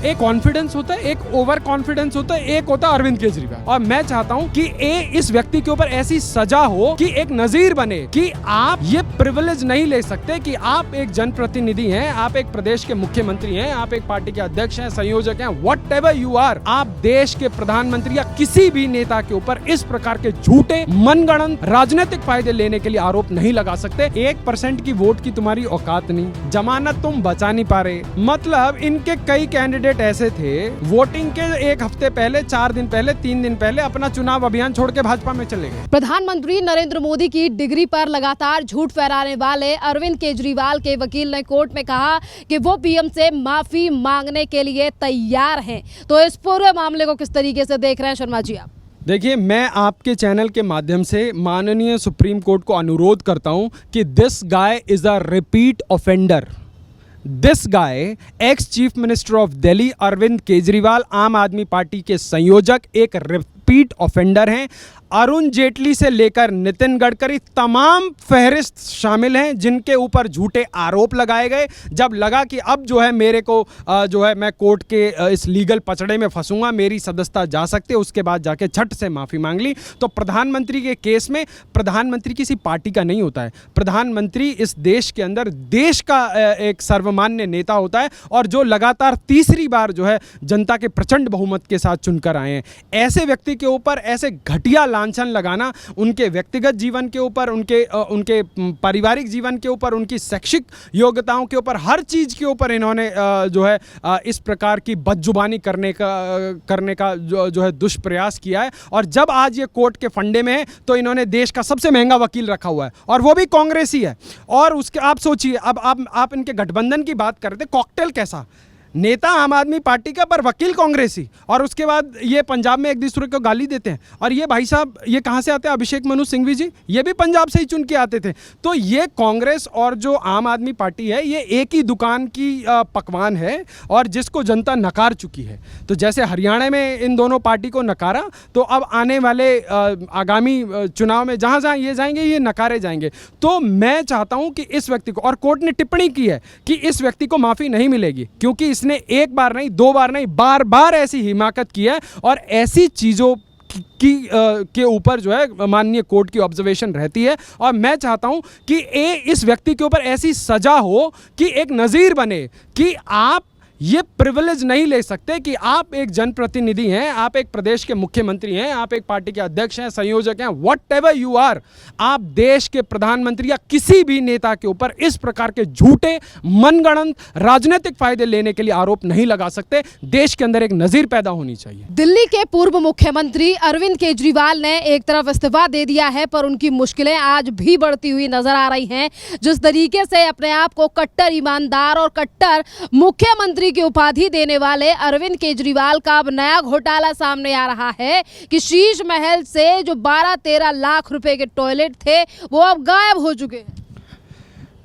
एक कॉन्फिडेंस होता है, एक ओवर कॉन्फिडेंस होता है, एक होता है अरविंद केजरीवाल। और मैं चाहता हूं कि इस व्यक्ति के ऊपर ऐसी सजा हो कि एक नजीर बने कि आप ये प्रिविलेज नहीं ले सकते कि आप एक जनप्रतिनिधि हैं, आप एक प्रदेश के मुख्यमंत्री हैं, आप एक पार्टी के अध्यक्ष हैं, संयोजक हैं, व्हाटएवर यू आर, आप देश के प्रधानमंत्री या किसी भी नेता के ऊपर इस प्रकार के झूठे मनगढ़ंत राजनीतिक फायदे लेने के लिए आरोप नहीं लगा सकते। 1% की वोट की तुम्हारी औकात नहीं, जमानत तुम बचा नहीं पा रहे। मतलब इनके कई कैंडिडेट ऐसे थे, वोटिंग के एक हफ्ते पहले, 4 दिन पहले, 3 दिन पहले अपना चुनाव अभियान छोड़ के भाजपा में चले गए। प्रधानमंत्री नरेंद्र मोदी की डिग्री पर लगातार झूठ फैलाने वाले अरविंद केजरीवाल के वकील ने कोर्ट में कहा कि वो पीएम से माफी मांगने के लिए तैयार हैं। तो इस पूरे मामले को किस तरीके से देख रहे हैं शर्मा जी आप? देखिए, मैं आपके चैनल के माध्यम से माननीय सुप्रीम कोर्ट को अनुरोध करता हूं कि this guy is a repeat offender. This guy, ex chief minister of Delhi Arvind Kejriwal, Aam Aadmi party के संयोजक, एक रिपीट ऑफेंडर हैं। अरुण जेटली से लेकर नितिन गडकरी तमाम फहरिस्त शामिल हैं जिनके ऊपर झूठे आरोप लगाए गए। जब लगा कि अब जो है मेरे को जो है मैं कोर्ट के इस लीगल पचड़े में फंसूंगा, मेरी सदस्यता जा सकती है, उसके बाद जाके झट से माफ़ी मांग ली। तो प्रधानमंत्री के केस में प्रधानमंत्री किसी पार्टी का नहीं होता है, प्रधानमंत्री इस देश के अंदर देश का एक सर्वमान्य नेता होता है और जो लगातार तीसरी बार जो है जनता के प्रचंड बहुमत के साथ चुनकर आए हैं। ऐसे व्यक्ति के ऊपर ऐसे घटिया लांछन लगाना, उनके व्यक्तिगत जीवन के ऊपर, उनके पारिवारिक जीवन के ऊपर, उनकी शैक्षिक योग्यताओं के ऊपर, हर चीज़ के ऊपर इन्होंने जो है इस प्रकार की बदजुबानी करने का जो है दुष्प्रयास किया है। और जब आज ये कोर्ट के फंडे में है तो इन्होंने देश का सबसे महंगा वकील रखा हुआ है और वो भी कांग्रेसी है। और उसके आप सोचिए, अब आप इनके गठबंधन की बात कर रहे थे, कॉकटेल कैसा, नेता आम आदमी पार्टी का पर वकील कांग्रेसी, और उसके बाद ये पंजाब में एक दूसरे को गाली देते हैं। और ये भाई साहब ये कहाँ से आते हैं? अभिषेक मनु सिंघवी जी, ये भी पंजाब से ही चुन के आते थे। तो ये कांग्रेस और जो आम आदमी पार्टी है, ये एक ही दुकान की पकवान है और जिसको जनता नकार चुकी है। तो जैसे हरियाणा में इन दोनों पार्टी को नकारा, तो अब आने वाले आगामी चुनाव में जहाँ जहाँ ये जाएंगे ये नकारे जाएंगे। तो मैं चाहता हूँ कि इस व्यक्ति को, और कोर्ट ने टिप्पणी की है कि इस व्यक्ति को माफ़ी नहीं मिलेगी, क्योंकि इसने एक बार नहीं, 2 बार नहीं, बार बार ऐसी हिमाकत की है और ऐसी चीज़ों के ऊपर जो है माननीय कोर्ट की ऑब्जर्वेशन रहती है। और मैं चाहता हूं कि इस व्यक्ति के ऊपर ऐसी सजा हो कि एक नज़ीर बने कि आप ये प्रिविलेज नहीं ले सकते कि आप एक जनप्रतिनिधि हैं, आप एक प्रदेश के मुख्यमंत्री हैं, आप एक पार्टी के अध्यक्ष हैं, संयोजक हैं, व्हाटएवर यू आर, आप देश के प्रधानमंत्री या किसी भी नेता के ऊपर इस प्रकार के झूठे मनगढ़ंत राजनीतिक फायदे लेने के लिए आरोप नहीं लगा सकते। देश के अंदर एक नजीर पैदा होनी चाहिए। दिल्ली के पूर्व मुख्यमंत्री अरविंद केजरीवाल ने एक तरफ इस्तीफा दे दिया है, पर उनकी मुश्किलें आज भी बढ़ती हुई नजर आ रही हैं। जिस तरीके से अपने आप को कट्टर ईमानदार और कट्टर मुख्यमंत्री की उपाधि देने वाले अरविंद केजरीवाल का अब नया घोटाला सामने आ रहा है कि शीश महल से जो 12-13 लाख रुपए के टॉयलेट थे वो अब गायब हो चुके हैं।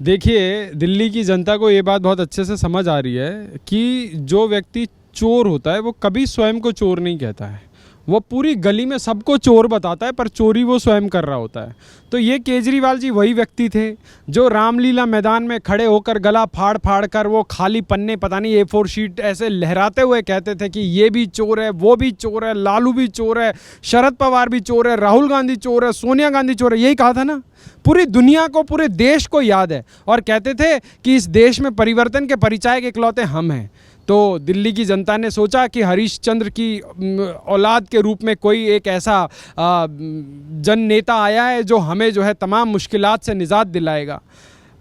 देखिए, दिल्ली की जनता को ये बात बहुत अच्छे से समझ आ रही है कि जो व्यक्ति चोर होता है वो कभी स्वयं को चोर नहीं कहता है, वो पूरी गली में सबको चोर बताता है, पर चोरी वो स्वयं कर रहा होता है। तो ये केजरीवाल जी वही व्यक्ति थे जो रामलीला मैदान में खड़े होकर गला फाड़ फाड़ कर वो खाली पन्ने, पता नहीं A4 शीट ऐसे लहराते हुए कहते थे कि ये भी चोर है, वो भी चोर है, लालू भी चोर है, शरद पवार भी चोर है, राहुल गांधी चोर है, सोनिया गांधी चोर है। यही कहा था ना, पूरी दुनिया को, पूरे देश को याद है। और कहते थे कि इस देश में परिवर्तन के परिचायक इकलौते हम हैं। तो दिल्ली की जनता ने सोचा कि हरीश चंद्र की औलाद के रूप में कोई एक ऐसा जन नेता आया है जो हमें जो है तमाम मुश्किलात से निजात दिलाएगा।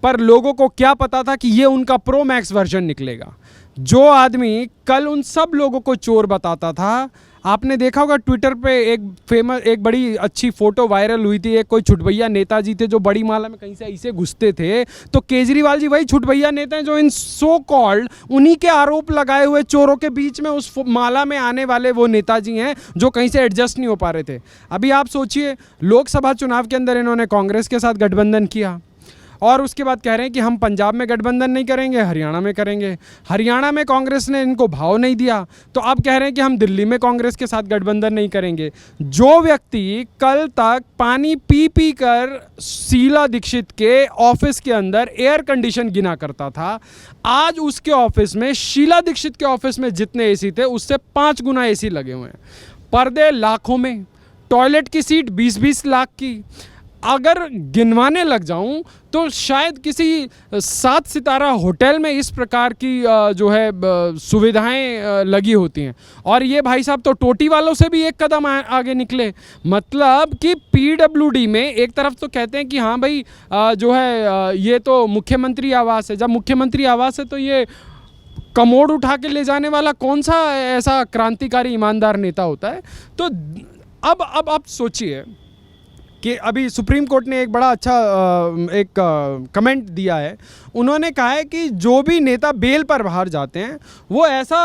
पर लोगों को क्या पता था कि ये उनका प्रो मैक्स वर्जन निकलेगा। जो आदमी कल उन सब लोगों को चोर बताता था, आपने देखा होगा ट्विटर पे एक बड़ी अच्छी फोटो वायरल हुई थी। एक कोई छुटभैया नेताजी थे जो बड़ी माला में कहीं से ऐसे घुसते थे। तो केजरीवाल जी वही छुटभैया नेता हैं जो इन सो कॉल्ड उन्हीं के आरोप लगाए हुए चोरों के बीच में उस माला में आने वाले वो नेताजी हैं जो कहीं से एडजस्ट नहीं हो पा रहे थे। अभी आप सोचिए, लोकसभा चुनाव के अंदर इन्होंने कांग्रेस के साथ गठबंधन किया, और उसके बाद कह रहे हैं कि हम पंजाब में गठबंधन नहीं करेंगे, हरियाणा में करेंगे। हरियाणा में कांग्रेस ने इनको भाव नहीं दिया तो अब कह रहे हैं कि हम दिल्ली में कांग्रेस के साथ गठबंधन नहीं करेंगे। जो व्यक्ति कल तक पानी पी पी कर शीला दीक्षित के ऑफिस के अंदर एयर कंडीशन गिना करता था, आज उसके ऑफिस में, शीला दीक्षित के ऑफिस में जितने एसी थे उससे 5 गुना एसी लगे हुए हैं, पर्दे लाखों में, टॉयलेट की सीट 20-20 लाख की। अगर गिनवाने लग जाऊं तो शायद किसी 7 सितारा होटल में इस प्रकार की जो है सुविधाएं लगी होती हैं। और ये भाई साहब तो टोटी वालों से भी एक कदम आगे निकले। मतलब कि पीडब्ल्यूडी में एक तरफ तो कहते हैं कि हाँ भाई जो है ये तो मुख्यमंत्री आवास है। जब मुख्यमंत्री आवास है तो ये कमोड उठा के ले जाने वाला कौन सा ऐसा क्रांतिकारी ईमानदार नेता होता है। तो अब आप सोचिए कि अभी सुप्रीम कोर्ट ने एक बड़ा अच्छा एक कमेंट दिया है। उन्होंने कहा है कि जो भी नेता बेल पर बाहर जाते हैं वो ऐसा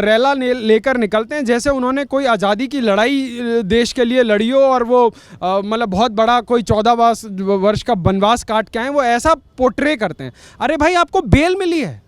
रैला लेकर निकलते हैं जैसे उन्होंने कोई आज़ादी की लड़ाई देश के लिए लड़ी हो और वो मतलब बहुत बड़ा कोई 14 वर्ष का वनवास काट के आए, वो ऐसा पोर्ट्रे करते हैं। अरे भाई आपको बेल मिली है,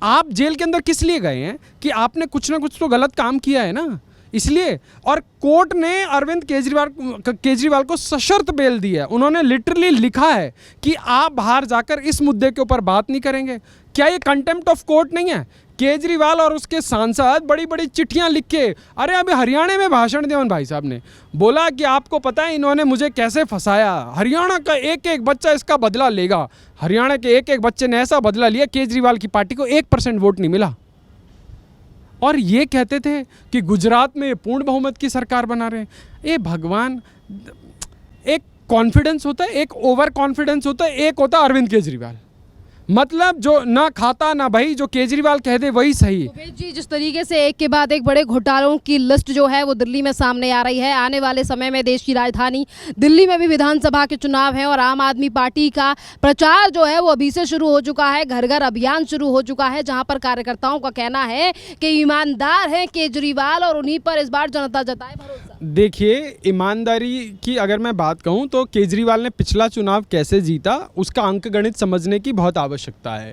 आप जेल के अंदर किस लिए गए हैं? कि आपने कुछ ना कुछ तो गलत काम किया है ना, इसलिए। और कोर्ट ने अरविंद केजरीवाल को सशर्त बेल दी है। उन्होंने लिटरली लिखा है कि आप बाहर जाकर इस मुद्दे के ऊपर बात नहीं करेंगे। क्या ये कंटेम्प्ट ऑफ कोर्ट नहीं है? केजरीवाल और उसके सांसद बड़ी बड़ी चिट्ठियां लिख के, अरे अभी हरियाणा में भाषण दिया उन भाई साहब ने, बोला कि आपको पता है इन्होंने मुझे कैसे फंसाया, हरियाणा का एक एक बच्चा इसका बदला लेगा। हरियाणा के एक एक बच्चे ने ऐसा बदला लिया, केजरीवाल की पार्टी को 1% वोट नहीं मिला। और ये कहते थे कि गुजरात में पूर्ण बहुमत की सरकार बना रहे हैं। ये भगवान, एक कॉन्फिडेंस होता है, एक ओवर कॉन्फिडेंस होता है, एक होता है अरविंद केजरीवाल। मतलब जो ना खाता ना भाई, जो केजरीवाल कह दे वही सही। उमेश जी, जिस तरीके से एक के बाद एक बड़े घोटालों की लिस्ट जो है वो दिल्ली में सामने आ रही है, आने वाले समय में देश की राजधानी दिल्ली में भी विधानसभा के चुनाव हैं और आम आदमी पार्टी का प्रचार जो है वो अभी से शुरू हो चुका है, घर घर अभियान शुरू हो चुका है, जहां पर कार्यकर्ताओं का कहना है कि ईमानदार है केजरीवाल और उन्हीं पर इस बार जनता जताए भरोसा। देखिए, ईमानदारी की अगर मैं बात कहूं तो केजरीवाल ने पिछला चुनाव कैसे जीता उसका अंकगणित समझने की बहुत आवश्यकता है।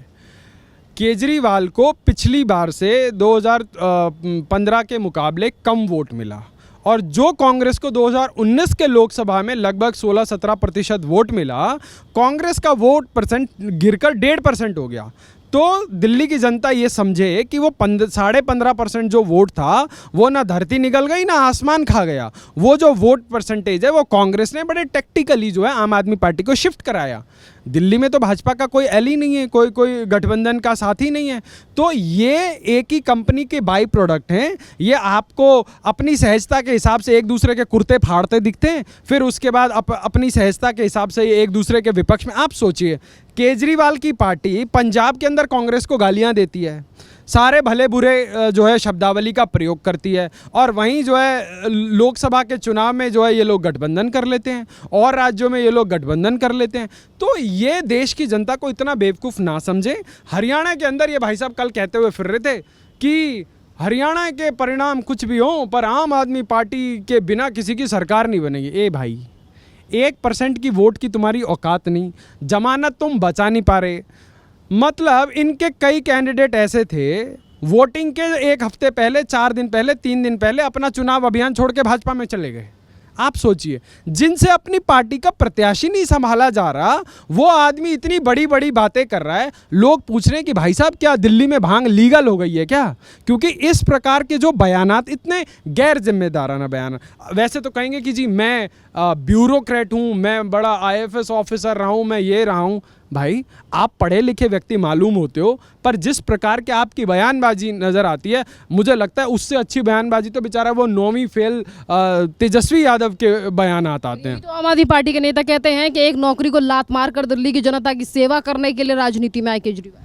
केजरीवाल को पिछली बार से 2015 के मुकाबले कम वोट मिला और जो कांग्रेस को 2019 के लोकसभा में लगभग 16-17% वोट मिला, कांग्रेस का वोट परसेंट गिरकर 1.5% हो गया। तो दिल्ली की जनता ये समझे कि वो 15.5% जो वोट था वो ना धरती निकल गई ना आसमान खा गया। वो जो वोट परसेंटेज है वो कांग्रेस ने बड़े टेक्टिकली जो है आम आदमी पार्टी को शिफ्ट कराया। दिल्ली में तो भाजपा का कोई एली नहीं है, कोई गठबंधन का साथी नहीं है। तो ये एक ही कंपनी के बाई प्रोडक्ट हैं। ये आपको अपनी सहजता के हिसाब से एक दूसरे के कुर्ते फाड़ते दिखते हैं, फिर उसके बाद अपनी सहजता के हिसाब से एक दूसरे के विपक्ष में। आप सोचिए, केजरीवाल की पार्टी पंजाब के अंदर कांग्रेस को गालियां देती है, सारे भले बुरे जो है शब्दावली का प्रयोग करती है, और वहीं जो है लोकसभा के चुनाव में जो है ये लोग गठबंधन कर लेते हैं और राज्यों में ये लोग गठबंधन कर लेते हैं। तो ये देश की जनता को इतना बेवकूफ़ ना समझे। हरियाणा के अंदर ये भाई साहब कल कहते हुए फिर रहे थे कि हरियाणा के परिणाम कुछ भी हों पर आम आदमी पार्टी के बिना किसी की सरकार नहीं बनेगी। ए भाई, 1% की वोट की तुम्हारी औकात नहीं, जमानत तुम बचा नहीं पा रहे। मतलब इनके कई कैंडिडेट ऐसे थे, वोटिंग के 1 हफ्ते पहले, 4 दिन पहले, 3 दिन पहले अपना चुनाव अभियान छोड़ के भाजपा में चले गए। आप सोचिए, जिनसे अपनी पार्टी का प्रत्याशी नहीं संभाला जा रहा, वो आदमी इतनी बड़ी बड़ी बातें कर रहा है। लोग पूछ रहे हैं कि भाई साहब क्या दिल्ली में भांग लीगल हो गई है क्या? क्योंकि इस प्रकार के जो बयानात, इतने गैर जिम्मेदाराना बयान। वैसे तो कहेंगे कि जी मैं ब्यूरोक्रेट हूँ, मैं बड़ा IFS ऑफिसर रहा हूँ, मैं ये रहा हूँ। भाई आप पढ़े लिखे व्यक्ति मालूम होते हो, पर जिस प्रकार के आपकी बयानबाजी नज़र आती है, मुझे लगता है उससे अच्छी बयानबाजी तो बेचारा वो 9वीं फेल तेजस्वी यादव के बयानात आते हैं। तो आम आदमी पार्टी के नेता कहते हैं कि एक नौकरी को लात मारकर दिल्ली की जनता की सेवा करने के लिए राजनीति में आए केजरीवाल।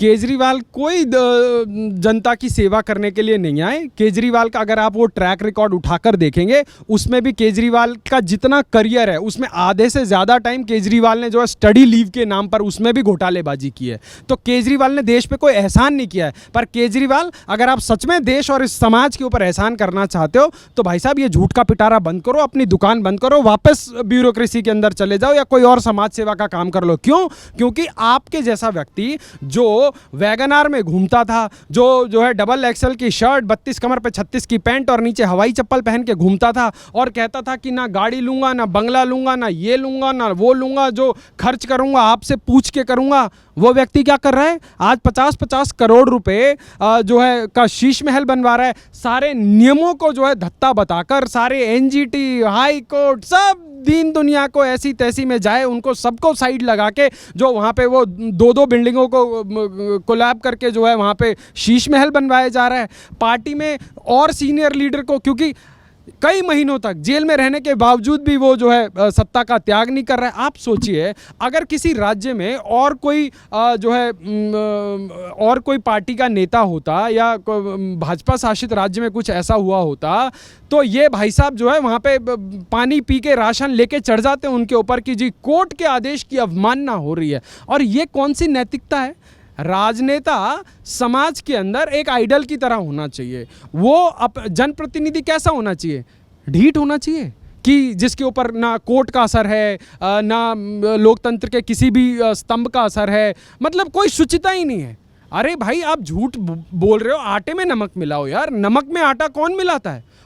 केजरीवाल कोई जनता की सेवा करने के लिए नहीं आए। केजरीवाल का अगर आप वो ट्रैक रिकॉर्ड उठाकर देखेंगे, उसमें भी केजरीवाल का जितना करियर है उसमें आधे से ज़्यादा टाइम केजरीवाल ने जो है स्टडी लीव के नाम पर उसमें भी घोटालेबाजी की है। तो केजरीवाल ने देश पे कोई एहसान नहीं किया है। पर केजरीवाल, अगर आप सच में देश और इस समाज के ऊपर एहसान करना चाहते हो तो भाई साहब ये झूठ का पिटारा बंद करो, अपनी दुकान बंद करो, वापस ब्यूरोक्रेसी के अंदर चले जाओ या कोई और समाज सेवा का काम कर लो। क्यों? क्योंकि आपके जैसा व्यक्ति जो वैगनार में घूमता था, जो है डबल एक्सल की शर्ट, 32 कमर पे 36 की पैंट और नीचे हवाई चप्पल पहन के घूमता था और कहता था कि ना गाड़ी लूंगा, ना बंगला लूंगा, ना ये लूंगा, ना वो लूंगा, जो खर्च करूंगा आपसे पूछ के करूंगा, वो व्यक्ति क्या कर रहा है? आज 50-50 करोड़ रुपए जो है का शीश महल बनवा रहा है। सारे नियमों को जो है धत्ता बताकर, सारे एनजीटी, हाई कोर्ट, सब दीन दुनिया को ऐसी तैसी में जाए, उनको सबको साइड लगा के जो वहाँ पे वो दो बिल्डिंगों को कोलैब करके जो है वहाँ पे शीश महल बनवाया जा रहा है। पार्टी में और सीनियर लीडर को, क्योंकि कई महीनों तक जेल में रहने के बावजूद भी वो जो है सत्ता का त्याग नहीं कर रहा है। आप सोचिए, अगर किसी राज्य में और कोई जो है और कोई पार्टी का नेता होता या भाजपा शासित राज्य में कुछ ऐसा हुआ होता तो ये भाई साहब जो है वहाँ पे पानी पी के राशन लेके चढ़ जाते उनके ऊपर कि जी कोर्ट के आदेश की अवमानना हो रही है। और ये कौन सी नैतिकता है? राजनेता समाज के अंदर एक आइडल की तरह होना चाहिए। वो जनप्रतिनिधि कैसा होना चाहिए? ढीठ होना चाहिए कि जिसके ऊपर ना कोर्ट का असर है, ना लोकतंत्र के किसी भी स्तंभ का असर है, मतलब कोई शुचिता ही नहीं है। अरे भाई, आप झूठ बोल रहे हो, आटे में नमक मिलाओ यार। नमक में आटा कौन मिलाता है?